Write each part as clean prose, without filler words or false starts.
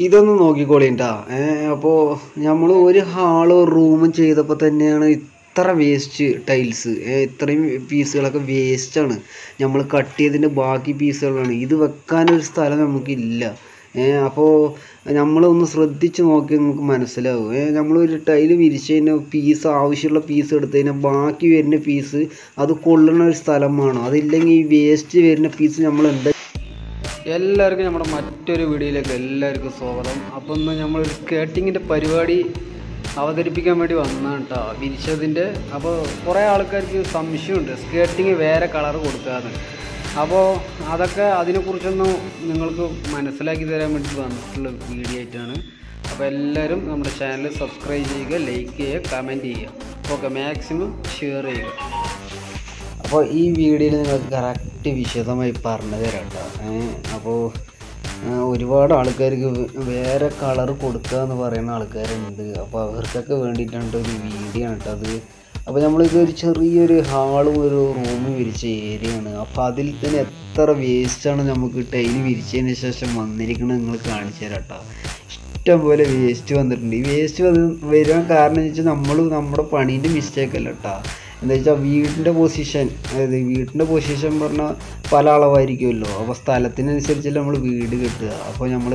ഇതൊന്ന് നോക്കിക്കോളിട്ടാ. അപ്പോൾ നമ്മൾ ഒരു ഹാളും റൂമും ചെയ്തപ്പോൾ തന്നെയാണ് ഇത്ര വേസ്റ്റ് ടൈൽസ്, ഇത്രയും പീസുകളൊക്കെ വേസ്റ്റാണ്. നമ്മൾ കട്ട് ചെയ്തതിൻ്റെ ബാക്കി പീസുകളാണ്. ഇത് വെക്കാനൊരു സ്ഥലം നമുക്കില്ല. അപ്പോൾ നമ്മളൊന്ന് ശ്രദ്ധിച്ച് നോക്കി നമുക്ക് മനസ്സിലാവും. നമ്മളൊരു ടൈല് വിരിച്ച് കഴിഞ്ഞാൽ പീസ്, ആവശ്യമുള്ള പീസ് എടുത്ത് കഴിഞ്ഞാൽ ബാക്കി വരുന്ന പീസ് അത് കൊള്ളുന്ന ഒരു സ്ഥലം വേണം. അതില്ലെങ്കിൽ ഈ വേസ്റ്റ് വരുന്ന പീസ് നമ്മൾ എന്താ. എല്ലാവർക്കും നമ്മുടെ മറ്റൊരു വീഡിയോയിലേക്ക് എല്ലാവർക്കും സ്വാഗതം. അപ്പോൾ ഇന്ന് നമ്മളൊരു സ്കേട്ടിങ്ങിൻ്റെ പരിപാടി അവതരിപ്പിക്കാൻ വേണ്ടി വന്നതാണ് കേട്ടോ, വിരിച്ചതിൻ്റെ. അപ്പോൾ കുറേ ആൾക്കാർക്ക് സംശയമുണ്ട് സ്കേട്ടിങ് വേറെ കളർ കൊടുക്കാതെ. അപ്പോൾ അതൊക്കെ അതിനെക്കുറിച്ചൊന്നും നിങ്ങൾക്ക് മനസ്സിലാക്കി തരാൻ വേണ്ടി വന്നിട്ടുള്ള വീഡിയോ ആയിട്ടാണ്. അപ്പോൾ എല്ലാവരും നമ്മുടെ ചാനൽ സബ്സ്ക്രൈബ് ചെയ്യുക, ലൈക്ക് ചെയ്യുക, കമൻറ്റ് ചെയ്യുക. ഓക്കെ, മാക്സിമം ഷെയർ ചെയ്യുക. അപ്പോൾ ഈ വീഡിയോയിൽ നിങ്ങൾക്ക് കറക്റ്റ് വിശദമായി പറഞ്ഞു തരാം കേട്ടോ. അപ്പോൾ ഒരുപാട് ആൾക്കാർക്ക് വേറെ കളർ കൊടുക്കുക എന്ന് പറയുന്ന ആൾക്കാരുണ്ട്. അപ്പോൾ അവർക്കൊക്കെ വേണ്ടിയിട്ടാണ് ഒരു വീഡിയോ ആണ് കേട്ടോ അത്. അപ്പോൾ നമ്മളിതൊരു ചെറിയൊരു ഹാളും ഒരു റൂമും വിരിച്ച ഏരിയയാണ്. അപ്പോൾ അതിൽ തന്നെ എത്ര വേസ്റ്റാണ് നമുക്ക് ടൈല് വിരിച്ചതിന് ശേഷം വന്നിരിക്കുന്നത് നിങ്ങൾ കാണിച്ചു തരാം കേട്ടോ. ഇഷ്ടം പോലെ വേസ്റ്റ് വന്നിട്ടുണ്ട്. ഈ വേസ്റ്റ് വരാൻ കാരണം എന്ന് വെച്ചാൽ നമ്മുടെ പണീൻ്റെ മിസ്റ്റേക്ക് അല്ല കേട്ടോ. എന്താ വെച്ചാൽ വീടിൻ്റെ പൊസിഷൻ, അതായത് വീടിൻ്റെ പൊസിഷൻ പറഞ്ഞാൽ പല അളവായിരിക്കുമല്ലോ. അപ്പോൾ സ്ഥലത്തിനനുസരിച്ചല്ല നമ്മൾ വീട് കെട്ടുക. അപ്പോൾ നമ്മൾ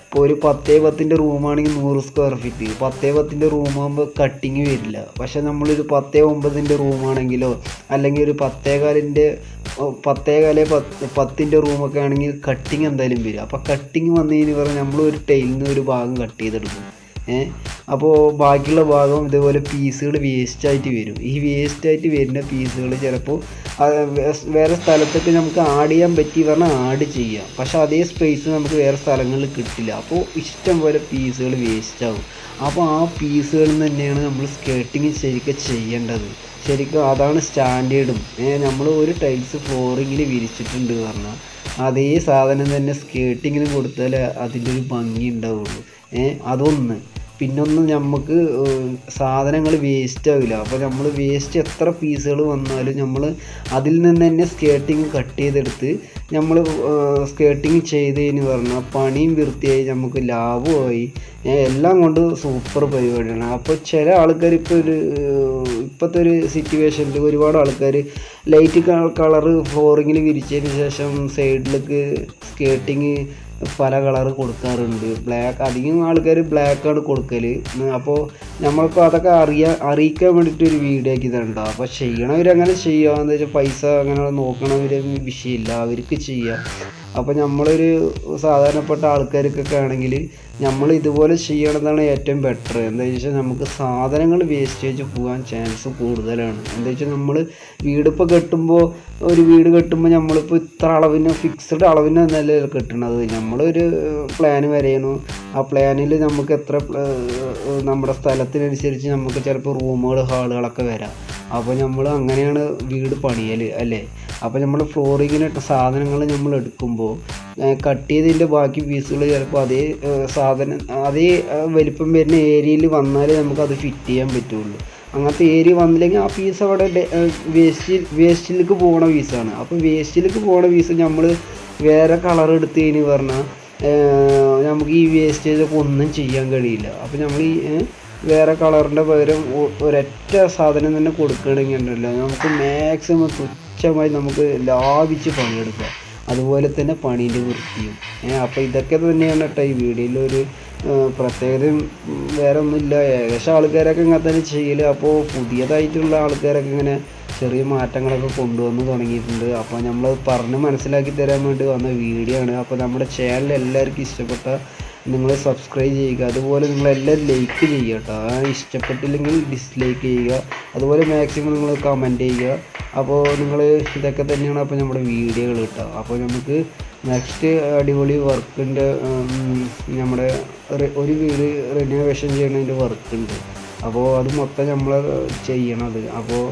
ഇപ്പോൾ ഒരു 10x10 റൂമാണെങ്കിൽ 100 സ്ക്വയർ ഫീറ്റ്, 10x10 റൂമാകുമ്പോൾ കട്ടിങ് വരില്ല. പക്ഷേ നമ്മളൊരു 10x9 റൂമാണെങ്കിലോ അല്ലെങ്കിൽ ഒരു 10x10 റൂമൊക്കെ ആണെങ്കിൽ കട്ടിങ് എന്തായാലും വരും. അപ്പോൾ കട്ടിങ് വന്നതിന് പറഞ്ഞാൽ നമ്മൾ ഒരു ടൈലിൽ നിന്ന് ഒരു ഭാഗം കട്ട് ചെയ്തെടുക്കും. അപ്പോൾ ബാക്കിയുള്ള ഭാഗം ഇതേപോലെ പീസുകൾ വേസ്റ്റായിട്ട് വരും. ഈ വേസ്റ്റായിട്ട് വരുന്ന പീസുകൾ ചിലപ്പോൾ വേറെ സ്ഥലത്തൊക്കെ നമുക്ക് ആഡ് ചെയ്യാൻ പറ്റി പറഞ്ഞാൽ ആഡ് ചെയ്യാം. പക്ഷേ അതേ സ്പേസ് നമുക്ക് വേറെ സ്ഥലങ്ങളിൽ കിട്ടില്ല. അപ്പോൾ ഇഷ്ടം പോലെ പീസുകൾ വേസ്റ്റാകും. അപ്പോൾ ആ പീസുകളിൽ നിന്ന് തന്നെയാണ് നമ്മൾ സ്കേട്ടിങ് ശരിക്കും ചെയ്യേണ്ടത്. ശരിക്കും അതാണ് സ്റ്റാൻഡേർഡും. നമ്മൾ ഒരു ടൈൽസ് ഫ്ലോറിങ്ങിൽ വിരിച്ചിട്ടുണ്ട് പറഞ്ഞാൽ അതേ സാധനം തന്നെ സ്കേട്ടിങ്ങിന് കൊടുത്താൽ അതിൻ്റെ ഒരു ഭംഗി ഉണ്ടാവുള്ളൂ. അതൊന്ന്. പിന്നൊന്നും നമുക്ക് സാധനങ്ങൾ വേസ്റ്റ് ആവില്ല. അപ്പോൾ നമ്മൾ വേസ്റ്റ് എത്ര പീസുകൾ വന്നാലും നമ്മൾ അതിൽ നിന്ന് തന്നെ സ്കേട്ടിങ് കട്ട് ചെയ്തെടുത്ത് നമ്മൾ സ്കേട്ടിങ് ചെയ്തതിന് പറഞ്ഞാൽ പണിയും വൃത്തിയായി, നമുക്ക് ലാഭമായി, എല്ലാം കൊണ്ട് സൂപ്പർ പരിപാടിയാണ്. അപ്പോൾ ചില ആൾക്കാർ ഇപ്പോഴത്തെ ഒരു സിറ്റുവേഷനിൽ ഒരുപാട് ആൾക്കാർ ലൈറ്റ് കളറ് ഫ്ലോറിങ്ങിൽ വിരിച്ചതിന് ശേഷം സൈഡിലേക്ക് സ്കേട്ടിങ് പല കളറ് കൊടുക്കാറുണ്ട്. അധികം ആൾക്കാർ ബ്ലാക്കാണ് കൊടുക്കൽ. അപ്പോൾ നമ്മളിപ്പോൾ അതൊക്കെ അറിയിക്കാൻ വേണ്ടിയിട്ട് ഒരു വീഡിയോ ആക്കിയതുണ്ടോ. അപ്പോൾ ചെയ്യണവരങ്ങനെ ചെയ്യുക. എന്താ വെച്ചാൽ പൈസ അങ്ങനെ നോക്കണവർ വിഷയമില്ല, അവർക്ക് ചെയ്യാം. അപ്പോൾ നമ്മളൊരു സാധാരണപ്പെട്ട ആൾക്കാർക്കൊക്കെ ആണെങ്കിൽ നമ്മൾ ഇതുപോലെ ചെയ്യണതാണ് ഏറ്റവും ബെറ്റർ. എന്താ വെച്ചാൽ നമുക്ക് സാധനങ്ങൾ വേസ്റ്റേജ് പോകാൻ ചാൻസ് കൂടുതലാണ്. എന്താ വെച്ചാൽ നമ്മൾ വീടിപ്പോൾ കെട്ടുമ്പോൾ നമ്മളിപ്പോൾ ഇത്ര അളവിന് ഫിക്സഡ് അളവിന് നല്ല കെട്ടണത്. നമ്മളൊരു പ്ലാൻ വരെയാണ്. ആ പ്ലാനിൽ നമുക്ക് എത്ര നമ്മുടെ സ്ഥലത്തിനനുസരിച്ച് നമുക്ക് ചിലപ്പോൾ റൂമുകൾ, ഹാളുകളൊക്കെ വരാം. അപ്പോൾ നമ്മൾ അങ്ങനെയാണ് വീട് പണിയൽ അല്ലേ. അപ്പോൾ നമ്മൾ ഫ്ലോറിങ്ങിനിട്ട സാധനങ്ങൾ നമ്മൾ എടുക്കുമ്പോൾ കട്ട് ചെയ്തതിൻ്റെ ബാക്കി പീസുകൾ ചിലപ്പോൾ അതേ വലിപ്പം വരുന്ന ഏരിയയിൽ വന്നാലേ നമുക്കത് ഫിറ്റ് ചെയ്യാൻ പറ്റുള്ളൂ. അങ്ങനത്തെ ഏരിയ വന്നില്ലെങ്കിൽ ആ പീസ് അവിടെ വേസ്റ്റിലേക്ക് പോകുന്ന പീസാണ്. അപ്പോൾ വേസ്റ്റിലേക്ക് പോകുന്ന പീസ് നമ്മൾ വേറെ കളർ എടുത്ത് കഴിഞ്ഞ് പറഞ്ഞാൽ നമുക്ക് ഈ വേസ്റ്റേജൊക്കെ ഒന്നും ചെയ്യാൻ കഴിയില്ല. അപ്പോൾ നമ്മൾ ഈ വേറെ കളറിൻ്റെ പകരം ഒരൊറ്റ സാധനം തന്നെ കൊടുക്കുകയാണെങ്കിൽ ഉണ്ടല്ലോ നമുക്ക് മാക്സിമം തുച്ഛമായി നമുക്ക് ലാഭിച്ച് പണിയെടുക്കാം. അതുപോലെ തന്നെ പണീൻ്റെ വൃത്തിയും. അപ്പോൾ ഇതൊക്കെ തന്നെയാണ് കേട്ടോ ഈ വീഡിയോയിലൊരു പ്രത്യേകതയും. വേറെ ഒന്നുമില്ല. ഏകദേശം ആൾക്കാരൊക്കെ ഇങ്ങനെ തന്നെ ചെയ്യൽ. അപ്പോൾ പുതിയതായിട്ടുള്ള ആൾക്കാരൊക്കെ ഇങ്ങനെ ചെറിയ മാറ്റങ്ങളൊക്കെ കൊണ്ടുവന്ന് തുടങ്ങിയിട്ടുണ്ട്. അപ്പോൾ നമ്മൾ പറഞ്ഞ് മനസ്സിലാക്കി തരാൻ വേണ്ടി വന്ന വീഡിയോ ആണ്. അപ്പോൾ നമ്മുടെ ചാനൽ എല്ലാവർക്കും ഇഷ്ടപ്പെട്ട നിങ്ങൾ സബ്സ്ക്രൈബ് ചെയ്യുക. അതുപോലെ നിങ്ങളെല്ലാവരും ലൈക്ക് ചെയ്യുക കേട്ടോ. ഇഷ്ടപ്പെട്ടില്ലെങ്കിൽ ഡിസ്ലൈക്ക് ചെയ്യുക. അതുപോലെ മാക്സിമം നിങ്ങൾ കമൻറ്റ് ചെയ്യുക. അപ്പോൾ നിങ്ങൾ ഇതൊക്കെ തന്നെയാണ് അപ്പോൾ നമ്മുടെ വീഡിയോകൾ കേട്ടോ. അപ്പോൾ നമുക്ക് നെക്സ്റ്റ് അടിപൊളി വർക്കിൻ്റെ നമ്മുടെ ഒരു വീട് റിനോവേഷൻ ചെയ്യുന്നതിൻ്റെ വർക്കുണ്ട്. അപ്പോൾ അത് മൊത്തം നമ്മൾ ചെയ്യണത്. അപ്പോൾ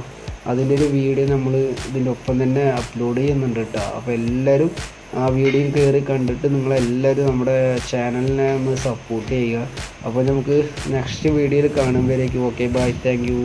അതിൻ്റെ ഒരു വീഡിയോ നമ്മൾ ഇതിൻ്റെ ഒപ്പം തന്നെ അപ്ലോഡ് ചെയ്യുന്നുണ്ട് കേട്ടോ. അപ്പോൾ എല്ലാവരും ആ വീഡിയോയും കയറി കണ്ടിട്ട് നിങ്ങളെല്ലാവരും നമ്മുടെ ചാനലിനെ ഒന്ന് സപ്പോർട്ട് ചെയ്യുക. അപ്പോൾ നമുക്ക് നെക്സ്റ്റ് വീഡിയോയിൽ കാണുമ്പോഴേക്കും ഓക്കെ, ബൈ, താങ്ക് യു.